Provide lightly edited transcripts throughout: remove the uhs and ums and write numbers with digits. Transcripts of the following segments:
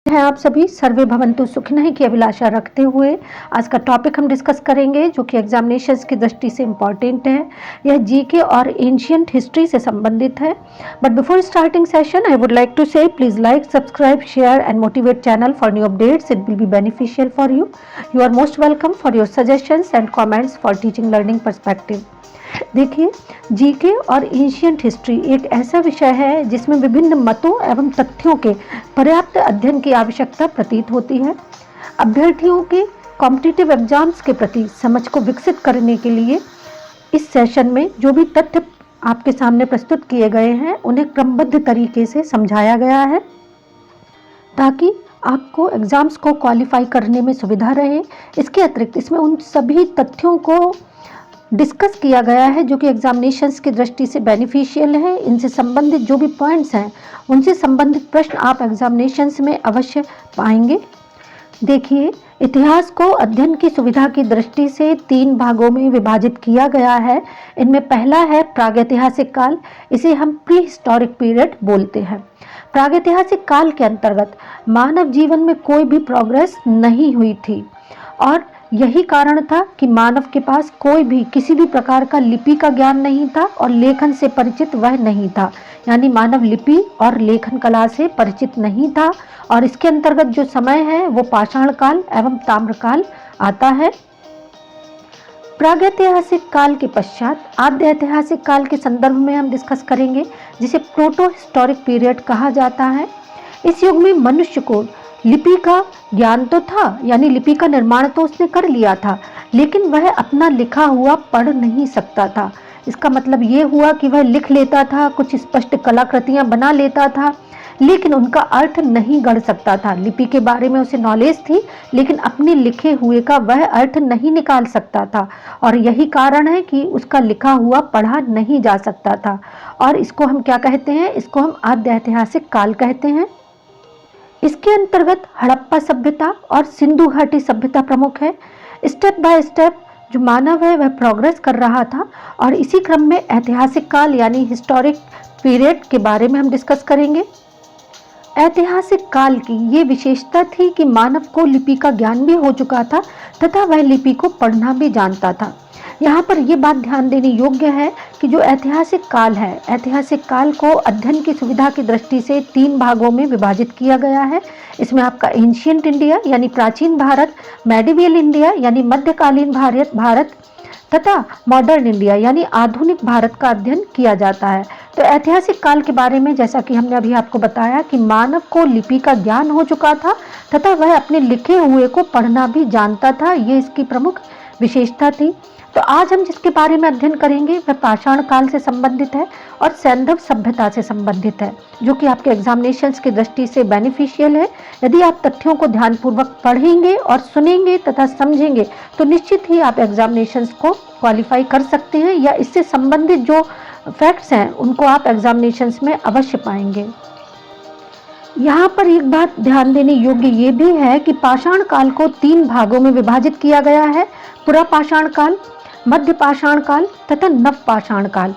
हैं आप सभी सर्वे भवन्तु सुखिनः की अभिलाषा रखते हुए आज का टॉपिक हम डिस्कस करेंगे जो कि एग्जामिनेशंस की दृष्टि से इम्पॉर्टेंट है। यह जीके और एंशियंट हिस्ट्री से संबंधित है। But before starting session I would like to say please like, subscribe, share and motivate channel for new updates. It will be beneficial for you. You are most welcome for your suggestions and comments for teaching learning perspective. देखिए, GK और ancient history एक ऐसा विषय है जिसमें विभिन्न मतों एवं तथ्यों के पर्याप्त अध्ययन की आवश्यकता प्रतीत होती है. अभ्यर्थियों के कॉम्पिटिटिव एग्जाम्स के प्रति समझ को विकसित करने के लिए इस सेशन में जो भी तथ्य आपके सामने प्रस्तुत किए गए हैं उन्हें क्रमबद्ध तरीके से समझाया गया है ताकि आपको एग्जाम्स को क्वालिफाई करने में सुविधा रहे. इसके अतिरिक्त इसमें उन सभी तथ्यों को डिस्कस किया गया है जो कि एग्जामिनेशंस की दृष्टि से बेनिफिशियल है. इनसे संबंधित जो भी पॉइंट्स हैं उनसे संबंधित प्रश्न आप एग्जामिनेशंस में अवश्य पाएंगे. देखिए, इतिहास को अध्ययन की सुविधा की दृष्टि से 3 भागों में विभाजित किया गया है. इनमें पहला है प्रागैतिहासिक काल. इसे हम प्री हिस्टोरिक पीरियड बोलते हैं. प्रागैतिहासिक काल के अंतर्गत मानव जीवन में कोई भी प्रोग्रेस नहीं हुई थी और यही कारण था कि मानव के पास कोई भी किसी भी प्रकार का लिपि का ज्ञान नहीं था और लेखन से परिचित वह नहीं था. यानी मानव लिपि और लेखन कला से परिचित नहीं था. और इसके अंतर्गत जो समय है वो पाषाण काल एवं ताम्रकाल आता है. प्रागैतिहासिक काल के पश्चात आद्य ऐतिहासिक काल के संदर्भ में हम डिस्कस करेंगे जिसे प्रोटो हिस्टोरिक पीरियड कहा जाता है. इस युग में मनुष्य को लिपि का ज्ञान तो था, यानी लिपि का निर्माण तो उसने कर लिया था, लेकिन वह अपना लिखा हुआ पढ़ नहीं सकता था. इसका मतलब ये हुआ कि वह लिख लेता था, कुछ स्पष्ट कलाकृतियां बना लेता था, लेकिन उनका अर्थ नहीं गढ़ सकता था. लिपि के बारे में उसे नॉलेज थी लेकिन अपने लिखे हुए का वह अर्थ नहीं निकाल सकता था और यही कारण है कि उसका लिखा हुआ पढ़ा नहीं जा सकता था. और इसको हम क्या कहते हैं? इसको हम आद्य ऐतिहासिक काल कहते हैं. इसके अंतर्गत हड़प्पा सभ्यता और सिंधु घाटी सभ्यता प्रमुख है. स्टेप बाय स्टेप जो मानव है वह प्रोग्रेस कर रहा था और इसी क्रम में ऐतिहासिक काल यानी हिस्टोरिक पीरियड के बारे में हम डिस्कस करेंगे. ऐतिहासिक काल की ये विशेषता थी कि मानव को लिपि का ज्ञान भी हो चुका था तथा वह लिपि को पढ़ना भी जानता था. यहाँ पर यह बात ध्यान देने योग्य है कि जो ऐतिहासिक काल है, ऐतिहासिक काल को अध्ययन की सुविधा की दृष्टि से 3 भागों में विभाजित किया गया है. इसमें आपका एंशियंट इंडिया यानी प्राचीन भारत, मेडिवियल इंडिया यानी मध्यकालीन भारत तथा मॉडर्न इंडिया यानी आधुनिक भारत का अध्ययन किया जाता है. तो ऐतिहासिक काल के बारे में जैसा कि हमने अभी आपको बताया कि मानव को लिपि का ज्ञान हो चुका था तथा वह अपने लिखे हुए को पढ़ना भी जानता था. ये इसकी प्रमुख विशेषता थी. तो आज हम जिसके बारे में अध्ययन करेंगे वह पाषाण काल से संबंधित है और सैंधव सभ्यता से संबंधित है जो कि आपके एग्जामिनेशंस की दृष्टि से बेनिफिशियल है. यदि आप तथ्यों को ध्यानपूर्वक पढ़ेंगे और सुनेंगे तथा समझेंगे तो निश्चित ही आप एग्जामिनेशंस को क्वालिफाई कर सकते हैं या इससे संबंधित जो फैक्ट्स हैं उनको आप एग्जामिनेशंस में अवश्य पाएंगे. यहाँ पर एक बात ध्यान देने योग्य ये भी है कि पाषाण काल को 3 भागों में विभाजित किया गया है. पुरा पाषाण काल, मध्य पाषाण काल तथा नव पाषाण काल.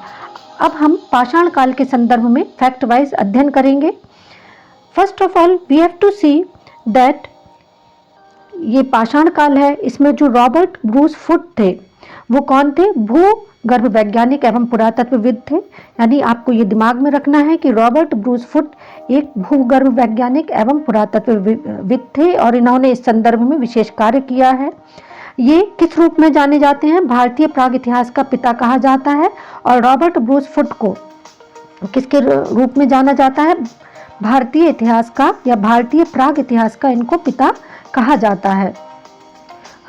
अब हम पाषाण काल के संदर्भ में फैक्ट वाइज अध्ययन करेंगे. First of all we have to see that ये पाषाण काल है. इसमें जो रॉबर्ट ब्रूस फुट थे वो कौन थे? भूगर्भ वैज्ञानिक एवं पुरातत्वविद थे. यानी आपको ये दिमाग में रखना है कि रॉबर्ट ब्रूस फुट एक भूगर्भ वैज्ञानिक एवं पुरातत्वविद थे और इन्होंने इस संदर्भ में विशेष कार्य किया है. ये किस रूप में जाने जाते हैं? भारतीय प्राग इतिहास का पिता कहा जाता है. और रॉबर्ट ब्रूस फुट को किसके रूप में जाना जाता है? भारतीय इतिहास का या भारतीय प्राग इतिहास का इनको पिता कहा जाता है.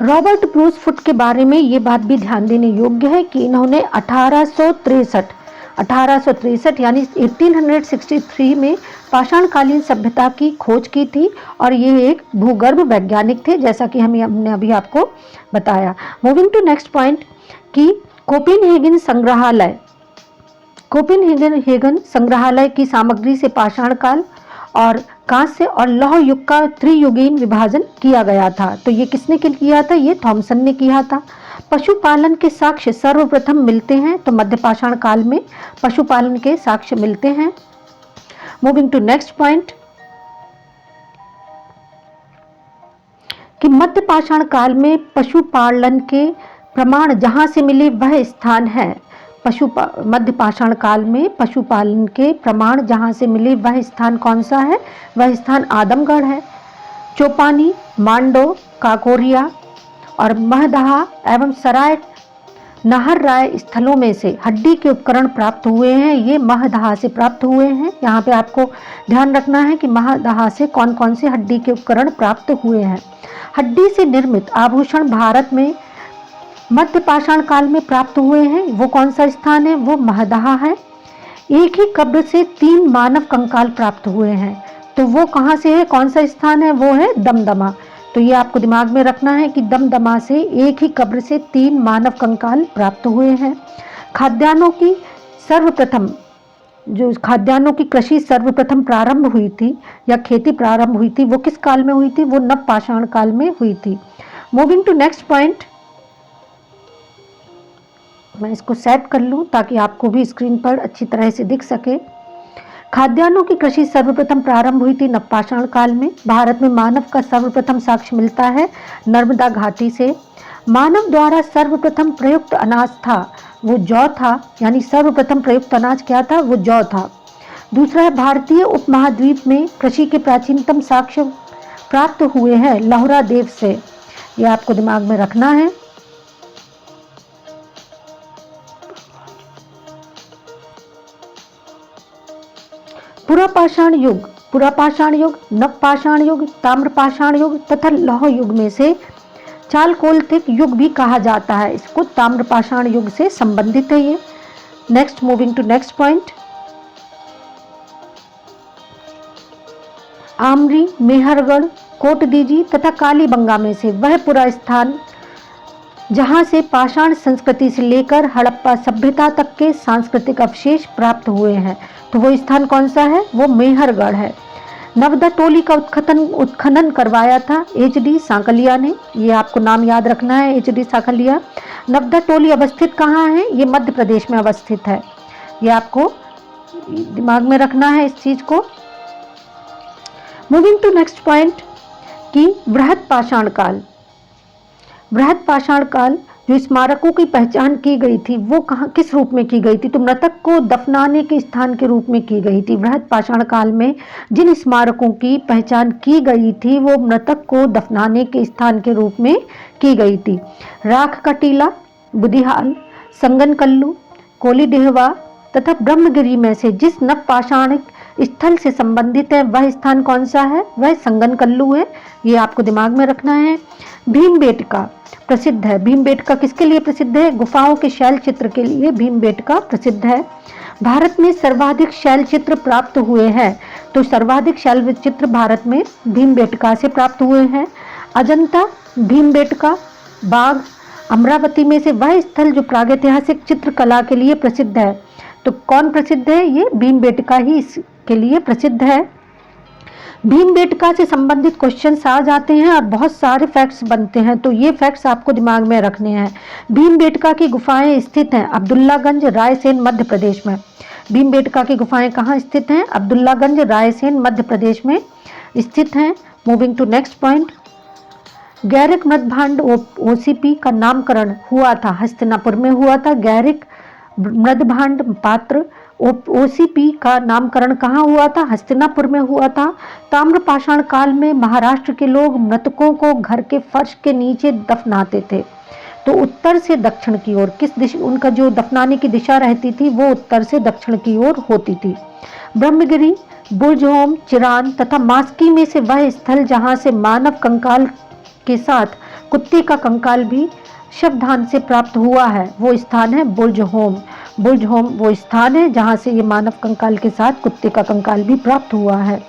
रॉबर्ट ब्रूस फुट के बारे में ये बात भी ध्यान देने योग्य है कि इन्होंने 1863 यानी 1863 में पाषाणकालीन सभ्यता की खोज की थी और ये एक भूगर्भ वैज्ञानिक थे जैसा कि हमने अभी आपको बताया. मूविंग टू नेक्स्ट पॉइंट कि कोपेनहेगन संग्रहालय की सामग्री से पाषाण काल और कांस्य और लौह युग का त्रियुगीन विभाजन किया गया था. तो ये किसने किया था? ये थॉमसन ने किया था. पशुपालन के साक्ष्य सर्वप्रथम मिलते हैं तो मध्य पाषाण काल में पशुपालन के साक्ष्य मिलते हैं. मूविंग टू नेक्स्ट पॉइंट कि मध्य पाषाण काल में पशुपालन के प्रमाण जहाँ से मिले वह स्थान है। मध्य पाषाण काल में पशुपालन के प्रमाण जहाँ से मिले वह स्थान कौन सा है? वह स्थान आदमगढ़ है। चौपानी, मांडो, काकोरिया और महदहा एवं सराय नाहर राय स्थलों में से हड्डी के उपकरण प्राप्त हुए हैं। ये महदहा से प्राप्त हुए हैं। यहाँ पे आपको ध्यान रखना है कि महदहा से कौन कौन से हड्डी के उपकरण प्राप्त हुए हैं। हड्डी से निर्मित आभूषण भारत में मध्य पाषाण काल में प्राप्त हुए हैं। वो कौन सा स्थान है? वो महदहा है। एक ही कब्र से 3 मानव कंकाल प्राप्त हुए हैं। तो वो कहाँ से है? कौन सा स्थान है? वो है दमदमा। तो ये आपको दिमाग में रखना है कि दमदमा से एक ही कब्र से 3 मानव कंकाल प्राप्त हुए हैं। खाद्यान्नों की कृषि सर्वप्रथम प्रारंभ हुई थी या खेती प्रारंभ हुई थी, वो किस काल में हुई थी? वो नव पाषाण काल में हुई थी। मूविंग टू नेक्स्ट पॉइंट, मैं इसको सेट कर लूं ताकि आपको भी स्क्रीन पर अच्छी तरह से दिख सके। खाद्यान्नों की कृषि सर्वप्रथम प्रारंभ हुई थी नवपाषाण काल में। भारत में मानव का सर्वप्रथम साक्ष्य मिलता है नर्मदा घाटी से। मानव द्वारा सर्वप्रथम प्रयुक्त अनाज था वो जौ था, यानी सर्वप्रथम प्रयुक्त अनाज क्या था? वो जौ था। दूसरा है, भारतीय उपमहाद्वीप में कृषि के प्राचीनतम साक्ष्य प्राप्त हुए हैं लोहरा देव से। ये आपको दिमाग में रखना है। पुरापाषाण युग, नवपाषाण युग, ताम्रपाषाण युग तथा लौह युग में से चालकोलिथिक युग भी कहा जाता है। इसको ताम्रपाषाण युग से संबंधित है ये। Next, moving to next point, Amri, Mehrgarh, Kot Diji तथा कालीबंगा में से वह पूरा स्थान जहां से पाषाण संस्कृति से लेकर हड़प्पा सभ्यता तक के सांस्कृतिक अवशेष प्राप्त हुए हैं। तो वो स्थान कौन सा है? वो मेहरगढ़ है। नवदा टोली का उत्खनन करवाया था HD सांकलिया ने। ये आपको नाम याद रखना है, HD सांकलिया। नवदा टोली अवस्थित कहाँ है? ये मध्य प्रदेश में अवस्थित है। ये आपको दिमाग में रखना है इस चीज को। मूविंग टू नेक्स्ट पॉइंट कि बृहद पाषाण काल। बृहद पाषाण काल जो स्मारकों की पहचान की गई थी वो किस रूप में की गई थी? तो मृतक को दफनाने के स्थान के रूप में की गई थी। बृहद पाषाण काल में जिन स्मारकों की पहचान की गई थी वो मृतक को दफनाने के स्थान के रूप में की गई थी। राख का टीला, बुदिहाल, संगनकल्लू, कोलीडेहवा तथा ब्रह्मगिरी में से जिस नवपाषाणिक स्थल से संबंधित है वह स्थान कौन सा है? वह संगनकल्लू है। ये आपको दिमाग में रखना है। भीमबेटका प्रसिद्ध है। भीमबेटका किसके लिए प्रसिद्ध है? गुफाओं के शैल चित्र के लिए भीमबेटका प्रसिद्ध है। भारत में सर्वाधिक शैल चित्र प्राप्त हुए हैं। तो सर्वाधिक शैल चित्र भारत में भीमबेटका से प्राप्त हुए हैं। अजंता, भीमबेटका, बाघ, अमरावती में से वह स्थल जो प्रागैतिहासिक चित्रकला के लिए प्रसिद्ध है। तो कौन प्रसिद्ध है? ये भीमबेटका ही इसके लिए प्रसिद्ध है। भीमबेटका से संबंधित क्वेश्चंस आ जाते हैं और बहुत सारे फैक्ट्स बनते हैं, तो ये फैक्ट्स आपको दिमाग में रखने हैं। भीमबेटका की गुफाएं स्थित हैं अब्दुल्लागंज, रायसेन, मध्य प्रदेश में। भीमबेटका की गुफाएं कहाँ स्थित हैं? अब्दुल्लागंज, रायसेन, मध्य प्रदेश में स्थित हैं। मूविंग टू नेक्स्ट पॉइंट, गैरिक मृदभांड OCP का नामकरण हुआ था हस्तिनापुर में हुआ था। गैरिक मृदभांड पात्र OCP का नामकरण कहाँ हुआ था? हस्तिनापुर में हुआ था। ताम्रपाषाण काल में महाराष्ट्र के लोग मृतकों को घर के फर्श के नीचे दफनाते थे। तो उत्तर से दक्षिण की ओर किस दिशा, उनका जो दफनाने की दिशा रहती थी वो उत्तर से दक्षिण की ओर होती थी। ब्रह्मगिरी, बुर्जहोम, चिरान तथा मास्की में से वह स्थल जहाँ से मानव कंकाल के साथ कुत्ते का कंकाल भी शवदान से प्राप्त हुआ है वो स्थान है बुर्जहोम। बुर्जहोम वो स्थान है जहाँ से ये मानव कंकाल के साथ कुत्ते का कंकाल भी प्राप्त हुआ है।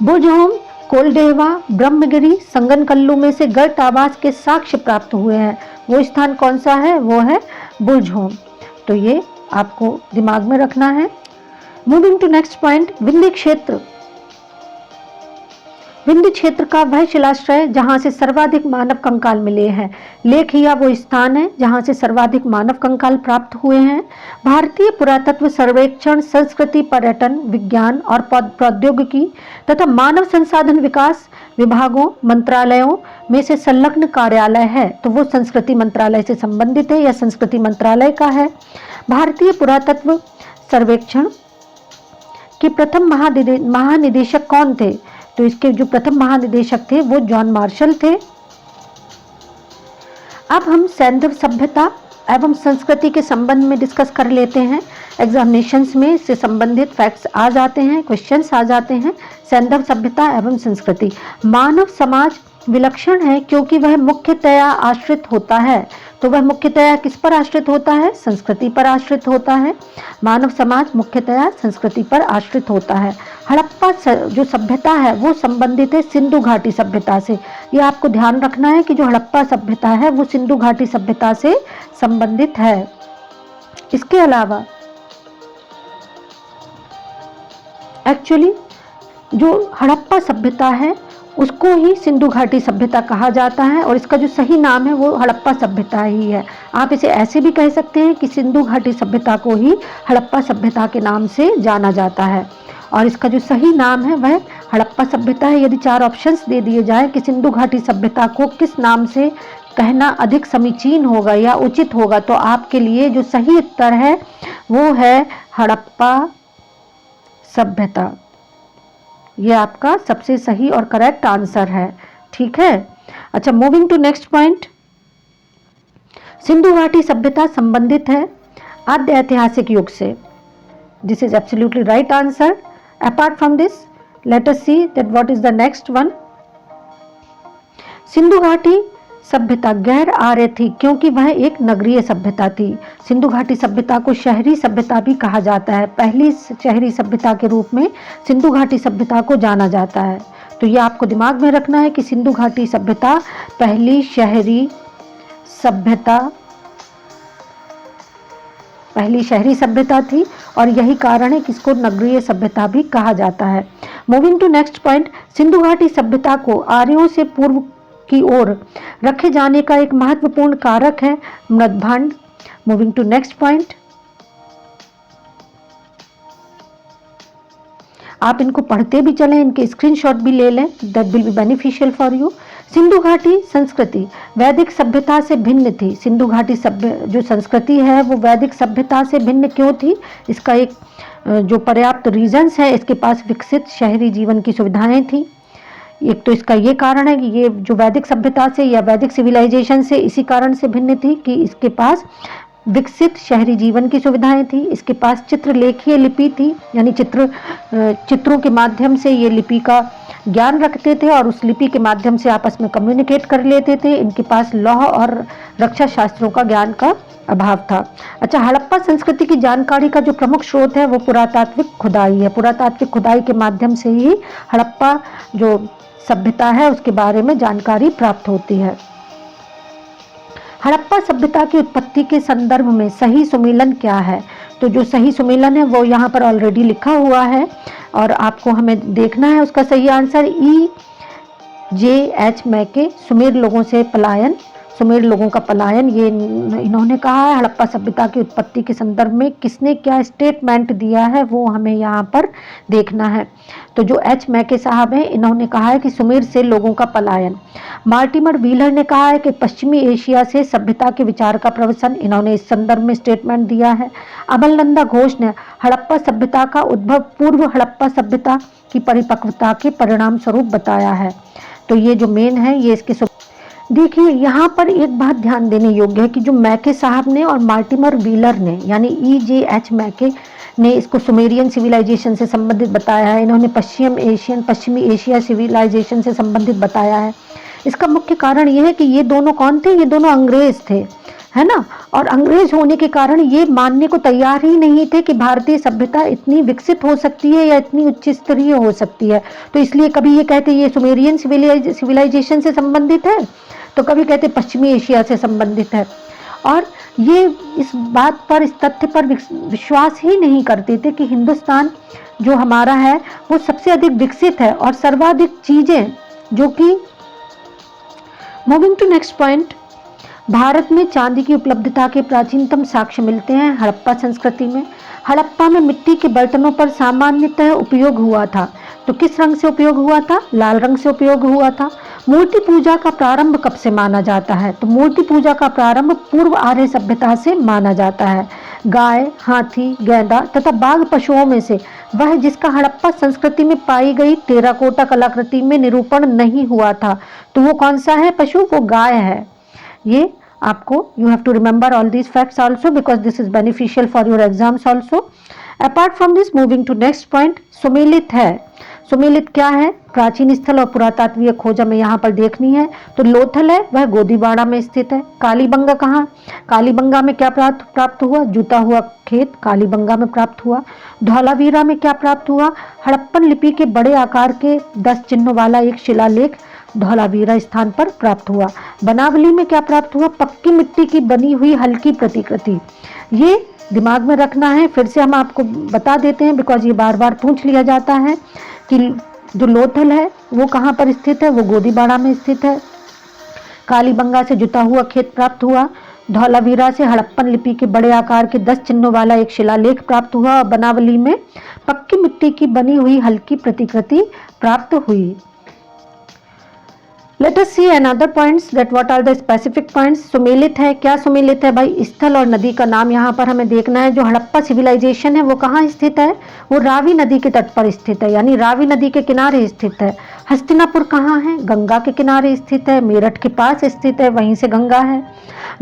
बुर्जहोम, कोलडेहवा, ब्रह्मगिरी, संगनकल्लू में से गर्त आवास के साक्ष्य प्राप्त हुए हैं। वो स्थान कौन सा है? वो है बुर्जहोम। तो ये आपको दिमाग में रखना है। Moving to next point, Vindhya क्षेत्र। विंध्य क्षेत्र का वह शिलाश्रय जहां से सर्वाधिक मानव कंकाल मिले हैं। लेखिया वो स्थान है जहां से सर्वाधिक मानव कंकाल प्राप्त हुए हैं। भारतीय पुरातत्व सर्वेक्षण संस्कृति, पर्यटन, विज्ञान और प्रौद्योगिकी तथा मानव संसाधन विकास विभागों, मंत्रालयों में से संलग्न कार्यालय है, तो वो संस्कृति मंत्रालय से संबंधित है या संस्कृति मंत्रालय का है। भारतीय पुरातत्व सर्वेक्षण के प्रथम महानिदेशक कौन थे? तो इसके जो प्रथम महानिदेशक थे वो जॉन मार्शल थे। अब हम सैंधव सभ्यता एवं संस्कृति के संबंध में डिस्कस कर लेते हैं। एग्जामिनेशंस में इससे संबंधित फैक्ट्स आ जाते हैं, क्वेश्चंस आ जाते हैं। सैंधव सभ्यता एवं संस्कृति। मानव समाज विलक्षण है क्योंकि वह मुख्यतया आश्रित होता है। तो वह मुख्यतया किस पर आश्रित होता है? संस्कृति पर आश्रित होता है। मानव समाज मुख्यतया संस्कृति पर आश्रित होता है। हड़प्पा जो सभ्यता है वो संबंधित है सिंधु घाटी सभ्यता से। ये आपको ध्यान रखना है कि जो हड़प्पा सभ्यता है वो सिंधु घाटी सभ्यता से संबंधित है। इसके अलावा एक्चुअली जो हड़प्पा सभ्यता है उसको ही सिंधु घाटी सभ्यता कहा जाता है और इसका जो सही नाम है वो हड़प्पा सभ्यता ही है। आप इसे ऐसे भी कह सकते हैं कि सिंधु घाटी सभ्यता को ही हड़प्पा सभ्यता के नाम से जाना जाता है और इसका जो सही नाम है वह हड़प्पा सभ्यता है। यदि 4 ऑप्शंस दे दिए जाए कि सिंधु घाटी सभ्यता को किस नाम से कहना अधिक समीचीन होगा या उचित होगा, तो आपके लिए जो सही उत्तर है वो है हड़प्पा सभ्यता। ये आपका सबसे सही और करेक्ट आंसर है। ठीक है। अच्छा, moving to next point. Sindhu घाटी सभ्यता संबंधित है आद्य ऐतिहासिक युग से। This is absolutely right answer. Apart from this, let us see that what is the next one. Sindhu घाटी सभ्यता गैर आर्य थी क्योंकि वह एक नगरीय सभ्यता थी। सिंधु घाटी सभ्यता को शहरी सभ्यता भी कहा जाता है। पहली शहरी सभ्यता के रूप में सिंधु घाटी सभ्यता को जाना जाता है। तो ये आपको दिमाग में रखना है कि सिंधु घाटी सभ्यता पहली शहरी सभ्यता थी और यही कारण है कि इसको नगरीय सभ्यता भी कहा जाता है। Moving to next point. Sindhu घाटी सभ्यता को आर्यों से पूर्व की ओर रखे जाने का एक महत्वपूर्ण कारक है मृदभांड। Moving to next point. आप इनको पढ़ते भी चलें, इनके स्क्रीनशॉट भी ले लें, that will be beneficial for you. Sindhu घाटी संस्कृति वैदिक सभ्यता से भिन्न थी। सिंधु घाटी जो संस्कृति है वो वैदिक सभ्यता से भिन्न क्यों थी? इसका एक जो पर्याप्त रीजंस है, इसके पास विकसित शहरी जीवन की सुविधाएं थी। एक तो इसका ये कारण है कि ये जो वैदिक सभ्यता से या वैदिक सिविलाइजेशन से इसी कारण से भिन्न थी कि इसके पास विकसित शहरी जीवन की सुविधाएं थी। इसके पास चित्रलेखीय लिपि थी, यानी चित्रों के माध्यम से ये लिपि का ज्ञान रखते थे और उस लिपि के माध्यम से आपस में कम्युनिकेट कर लेते थे। इनके पास लौह और रक्षा शास्त्रों का ज्ञान का अभाव था। अच्छा, हड़प्पा संस्कृति की जानकारी का जो प्रमुख स्रोत है वो पुरातात्विक खुदाई है। पुरातात्विक खुदाई के माध्यम से ही हड़प्पा जो सभ्यता है उसके बारे में जानकारी प्राप्त होती है। हड़प्पा सभ्यता की उत्पत्ति के संदर्भ में सही सुमेलन क्या है? तो जो सही सुमेलन है वो यहाँ पर ऑलरेडी लिखा हुआ है और आपको हमें देखना है उसका सही आंसर। E.J.H. मैके, सुमेर लोगों से पलायन, सुमेर लोगों का पलायन, ये इन्होंने कहा है। हड़प्पा सभ्यता की उत्पत्ति के संदर्भ में किसने क्या स्टेटमेंट दिया है वो हमें यहाँ पर देखना है। तो जो एच मैके साहब हैं इन्होंने कहा है कि सुमेर से लोगों का पलायन। मार्टिमर व्हीलर ने कहा है कि पश्चिमी एशिया से सभ्यता के विचार का प्रवसन, इन्होंने इस संदर्भ में स्टेटमेंट दिया है। अमलनंदा घोष ने हड़प्पा सभ्यता का उद्भव पूर्व हड़प्पा सभ्यता की परिपक्वता के परिणाम स्वरूप बताया है। तो ये जो मेन है ये इसके देखिए, यहाँ पर एक बात ध्यान देने योग्य है कि जो मैके साहब ने और मार्टिमर व्हीलर ने यानी E.J.H. मैके ने इसको सुमेरियन सिविलाइजेशन से संबंधित बताया है। इन्होंने पश्चिमी एशिया सिविलाइजेशन से संबंधित बताया है। इसका मुख्य कारण ये है कि ये दोनों कौन थे? ये दोनों अंग्रेज थे, है ना। और अंग्रेज होने के कारण ये मानने को तैयार ही नहीं थे कि भारतीय सभ्यता इतनी विकसित हो सकती है या इतनी उच्च स्तरीय हो सकती है। तो इसलिए कभी ये कहते ये सुमेरियन सिविलाइजेशन से संबंधित है, तो कभी कहते पश्चिमी एशिया से संबंधित है। और ये इस बात पर, इस तथ्य पर विश्वास ही नहीं करते थे कि हिंदुस्तान जो हमारा है वो सबसे अधिक विकसित है और सर्वाधिक चीजें जो कि moving to next point, Bharat में चांदी की उपलब्धता के प्राचीनतम साक्ष्य मिलते हैं हड़प्पा संस्कृति में। हड़प्पा में मिट्टी के बर्तनों पर सामान्यतः उपयोग हुआ था। तो किस रंग से उपयोग हुआ था? लाल रंग से उपयोग हुआ था। मूर्ति पूजा का प्रारंभ कब से माना जाता है? तो मूर्ति पूजा का प्रारंभ पूर्व आर्य सभ्यता से माना जाता है। गाय, हाथी, गैंडा तथा बाघ पशुओं में से वह जिसका हड़प्पा संस्कृति में पाई गई टेराकोटा कलाकृति में निरूपण नहीं हुआ था। तो वो कौन सा है पशु? वो गाय है। ये आपको you have to remember all these facts also because this is beneficial for your exams also. Apart from this, moving to next point, सुमेलित है। सुमेलित क्या है? प्राचीन स्थल और पुरातात्विक खोज हमें यहाँ पर देखनी है। तो लोथल है वह गोदीबाड़ा में स्थित है। कालीबंगा कहाँ? कालीबंगा में क्या प्राप्त हुआ? जूता हुआ खेत कालीबंगा में प्राप्त हुआ। धौलावीरा में क्या प्राप्त हुआ? हड़प्पन लिपि के बड़े आकार के 10 चिन्हों वाला एक शिलालेख धौलावीरा स्थान पर प्राप्त हुआ। बनावली में क्या प्राप्त हुआ? पक्की मिट्टी की बनी हुई हल्की प्रतिकृति। ये दिमाग में रखना है। फिर से हम आपको बता देते हैं बिकॉज ये बार बार पूछ लिया जाता है कि जो लोथल है वो कहाँ पर स्थित है? वो गोदीबाड़ा में स्थित है। कालीबंगा से जुता हुआ खेत प्राप्त हुआ। धौलावीरा से हड़प्पन लिपि के बड़े आकार के 10 चिन्हों वाला एक शिलालेख प्राप्त हुआ और बनावली में पक्की मिट्टी की बनी हुई हल्की प्रतिकृति प्राप्त हुई। Let us see another points that what are the specific points। सुमेलित है, क्या सुमेलित है भाई? स्थल और नदी का नाम यहाँ पर हमें देखना है। जो हड़प्पा सिविलाइजेशन है वो कहाँ स्थित है? वो रावी नदी के तट पर स्थित है, यानी रावी नदी के किनारे स्थित है। हस्तिनापुर कहाँ है? गंगा के किनारे स्थित है, मेरठ के पास स्थित है, वहीं से गंगा है।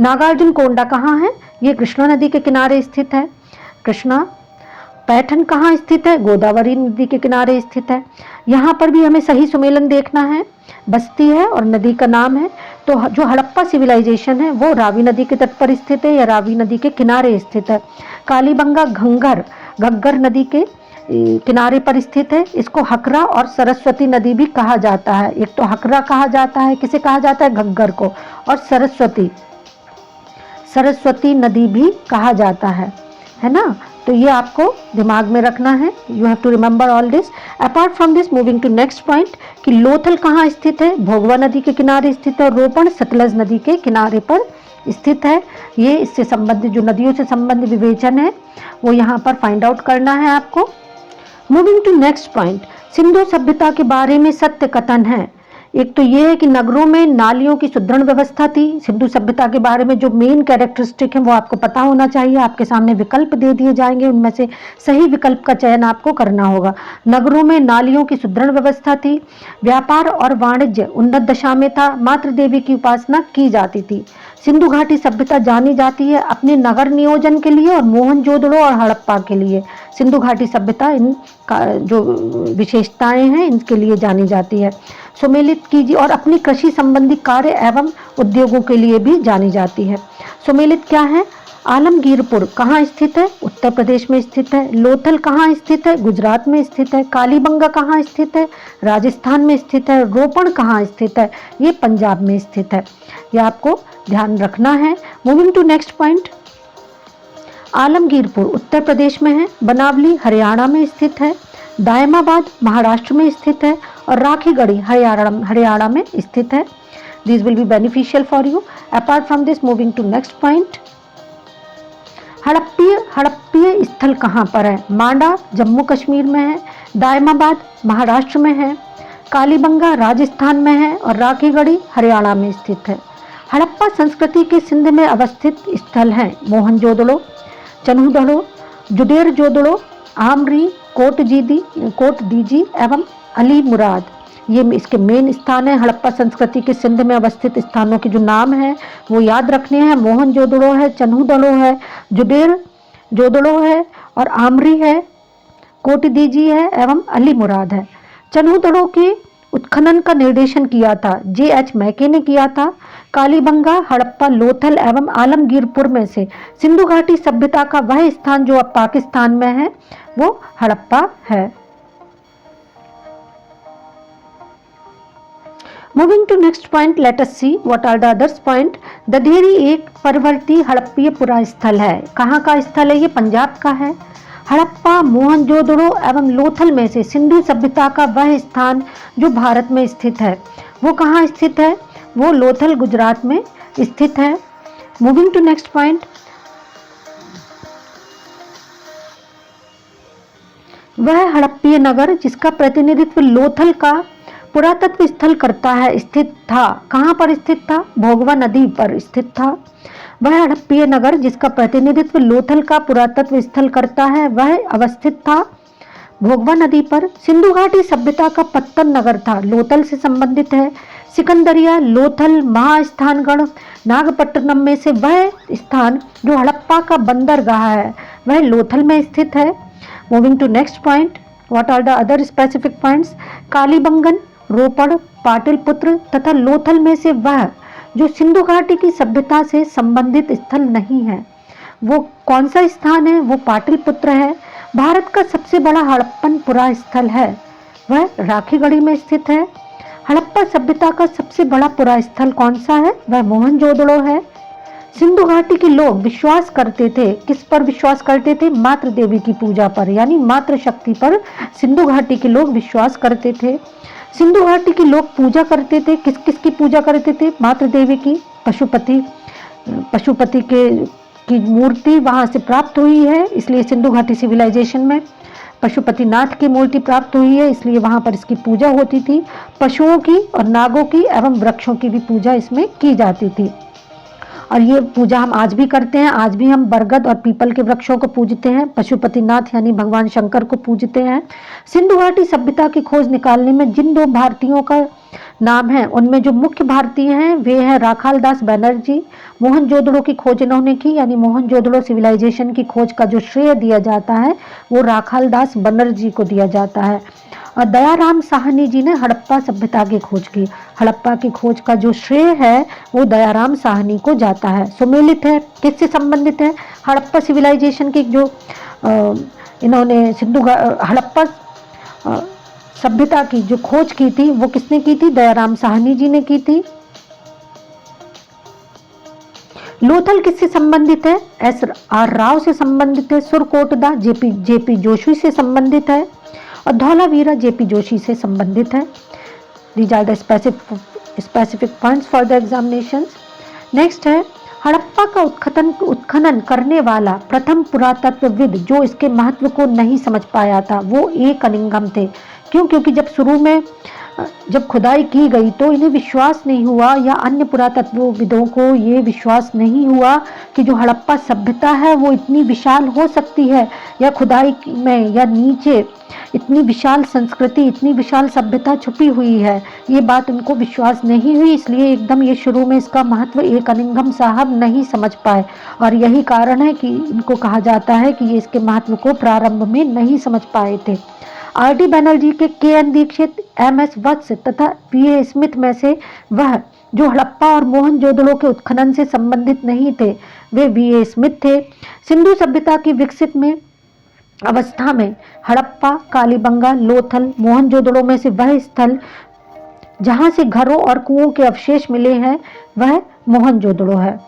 नागार्जुन कोंडा कहाँ है? ये कृष्णा नदी के किनारे स्थित है, कृष्णा। पैठन कहाँ स्थित है? गोदावरी नदी के किनारे स्थित है। यहाँ पर भी हमें सही सुमेलन देखना है। बस्ती है और नदी का नाम है। तो जो हड़प्पा सिविलाइजेशन है वो रावी नदी के तट पर स्थित है या रावी नदी के किनारे स्थित है। कालीबंगा घग्गर नदी के किनारे पर स्थित है। इसको हकरा और सरस्वती नदी भी कहा जाता है। एक तो हकरा कहा जाता है, किसे कहा जाता है? घग्गर को। और सरस्वती नदी भी कहा जाता है ना। तो ये आपको दिमाग में रखना है। You have to remember all this. Apart from this, moving to next point कि लोथल कहाँ स्थित है? भोगवा नदी के किनारे स्थित है और रोपण सतलज नदी के किनारे पर स्थित है। ये इससे संबंधित जो नदियों से संबंधित विवेचन है वो यहाँ पर फाइंड आउट करना है आपको। Moving to next point, Sindhu सभ्यता के बारे में सत्य कथन है। एक तो ये है कि नगरों में नालियों की सुदृढ़ व्यवस्था थी। सिंधु सभ्यता के बारे में जो मेन कैरेक्टरिस्टिक है वो आपको पता होना चाहिए। आपके सामने विकल्प दे दिए जाएंगे, उनमें से सही विकल्प का चयन आपको करना होगा। नगरों में नालियों की सुदृढ़ व्यवस्था थी। व्यापार और वाणिज्य उन्नत दशा में था। मातृ देवी की उपासना की जाती थी। सिंधु घाटी सभ्यता जानी जाती है अपने नगर नियोजन के लिए और मोहनजोदड़ो और हड़प्पा के लिए। सिंधु घाटी सभ्यता इन जो विशेषताएं हैं इनके लिए जानी जाती है। सुमेलित कीजिए। और अपनी कृषि संबंधी कार्य एवं उद्योगों के लिए भी जानी जाती है। सुमेलित क्या है? आलमगीरपुर कहाँ स्थित है? उत्तर प्रदेश में स्थित है। लोथल कहाँ स्थित है? गुजरात में स्थित है। कालीबंगा कहाँ स्थित है? राजस्थान में स्थित है। रोपण कहाँ स्थित है? ये पंजाब में स्थित है। ये आपको ध्यान रखना है। Moving to next point, Alamgirpur Uttar Pradesh में है। बनावली हरियाणा में स्थित है। दायमाबाद महाराष्ट्र में स्थित है और राखीगढ़ी हरियाणा में स्थित है। This will be beneficial for you. Apart from this, moving to next point, हड़प्पीय स्थल कहाँ पर है? मांडा जम्मू कश्मीर में है। दायमाबाद महाराष्ट्र में है। कालीबंगा राजस्थान में है और राखीगढ़ी हरियाणा में स्थित है। हड़प्पा संस्कृति के सिंध में अवस्थित स्थल हैं मोहनजोदड़ो, चन्हूदड़ो, जुडेर जोदड़ो, आमरी, कोटदीजी एवं अली मुराद। ये इसके मेन स्थान है। हड़प्पा संस्कृति के सिंध में अवस्थित स्थानों के जो नाम है वो याद रखने हैं। मोहनजोदड़ो है, चन्हूदड़ो है, जुडेर जोदड़ो है और आमरी है, कोटदीजी है एवं अली मुराद है। चन्हूदड़ो के उत्खनन का निर्देशन किया था J.H. मैके ने किया था। कालीबंगा, हड़प्पा, लोथल एवं आलमगीरपुर में से सिंधु घाटी सभ्यता का वह स्थान जो अब पाकिस्तान में है वो हड़प्पा है। Moving to next point, let us see what are the others point. Dadheri एक परवर्ती हड़प्पीय पुरा स्थल है। कहाँ का स्थल है? ये पंजाब का है। हड़प्पा, मोहनजोदड़ो एवं लोथल में से सिंधु सभ्यता का वह स्थान जो भारत में स्थित है, वो कहाँ स्थित है? वो लोथल गुजरात में स्थित है। मूविंग टू नेक्स्ट पॉइंट, वह हड़प्पीय नगर जिसका प्रतिनिधित्व लोथल का पुरातत्व स्थल करता है स्थित था। कहाँ पर स्थित था? भोगवा नदी पर स्थित था। वह हड़प्पीय नगर जिसका प्रतिनिधित्व लोथल का पुरातत्व स्थल करता है वह अवस्थित था भोगवा नदी पर। सिंधु घाटी सभ्यता का पत्तन नगर था, लोथल से संबंधित है। सिकंदरिया, लोथल, महास्थानगढ़, नागपट्टनम में से वह स्थान जो हड़प्पा का बंदरगाह है वह लोथल में स्थित है। Moving to next point, what are the other specific points? Kalibangan, Ropar, Pataliputra तथा लोथल में से वह जो सिंधु घाटी की सभ्यता से संबंधित स्थल नहीं है वो कौन सा स्थान है? वो पाटलिपुत्र है। भारत का सबसे बड़ा हड़प्पन पुरा स्थल है, वह राखीगढ़ी में स्थित है। हड़प्पा सभ्यता का सबसे बड़ा पुरा स्थल कौन सा है? वह मोहनजोदड़ो है। सिंधु घाटी के लोग विश्वास करते थे, किस पर विश्वास करते थे? मातृ देवी की पूजा पर, यानी मातृ शक्ति पर सिंधु घाटी के लोग विश्वास करते थे। सिंधु घाटी के लोग पूजा करते थे, किस किस की पूजा करते थे? मातृ देवी की। पशुपति की मूर्ति वहां से प्राप्त हुई है, इसलिए सिंधु घाटी सिविलाइजेशन में पशुपतिनाथ की मूर्ति प्राप्त हुई है, इसलिए वहां पर इसकी पूजा होती थी। पशुओं की और नागों की एवं वृक्षों की भी पूजा इसमें की जाती थी और ये पूजा हम आज भी करते हैं। आज भी हम बरगद और पीपल के वृक्षों को पूजते हैं, पशुपतिनाथ यानी भगवान शंकर को पूजते हैं। सिंधु घाटी सभ्यता की खोज निकालने में जिन दो भारतीयों का नाम है उनमें जो मुख्य भारतीय हैं वे हैं राखालदास बनर्जी। मोहनजोदड़ो की खोज इन्होंने की, यानी मोहनजोदड़ो सिविलाइजेशन की खोज का जो श्रेय दिया जाता है वो राखालदास बनर्जी को दिया जाता है। और दयाराम साहनी जी ने हड़प्पा सभ्यता की खोज की। हड़प्पा की खोज का जो श्रेय है वो दयाराम साहनी को जाता है। सुमेलित है, किससे संबंधित है? हड़प्पा सिविलाइजेशन की जो इन्होंने हड़प्पा सभ्यता की जो खोज की थी वो किसने की थी? दयाराम साहनी जी ने की थी। लोथल किससे संबंधित है? S.R. राव से संबंधित है। सुरकोटदा जेपी जोशी से संबंधित है और धौलावीरा जेपी जोशी से संबंधित है। These are the specific points for the examinations. Next है हड़प्पा का उत्खनन करने वाला प्रथम पुरातत्वविद जो इसके महत्व को नहीं समझ पाया था वो ए कनिंघम थे। क्यों? क्योंकि जब शुरू में जब खुदाई की गई तो इन्हें विश्वास नहीं हुआ या अन्य पुरातत्वविदों को ये विश्वास नहीं हुआ कि जो हड़प्पा सभ्यता है वो इतनी विशाल हो सकती है, या खुदाई में या नीचे इतनी विशाल संस्कृति, इतनी विशाल सभ्यता छुपी हुई है। ये बात उनको विश्वास नहीं हुई, इसलिए एकदम ये शुरू में इसका महत्व ए कनिंघम साहब नहीं समझ पाए और यही कारण है कि इनको कहा जाता है कि ये इसके महत्व को प्रारंभ में नहीं समझ पाए थे। R.D. बनर्जी के एन दीक्षित, M.S. वत्स तथा V.A. स्मिथ में से वह जो हड़प्पा और मोहनजोदड़ो के उत्खनन से संबंधित नहीं थे वे V.A. स्मिथ थे। सिंधु सभ्यता की विकसित में अवस्था में हड़प्पा, कालीबंगा, लोथल, मोहनजोदड़ो में से वह स्थल जहां से घरों और कुओं के अवशेष मिले हैं वह मोहनजोदड़ो है।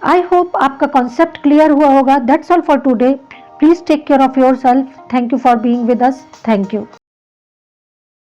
आई होप आपका कॉन्सेप्ट क्लियर हुआ होगा। That's all for today. Please take care of yourself. Thank you for being with us. Thank you.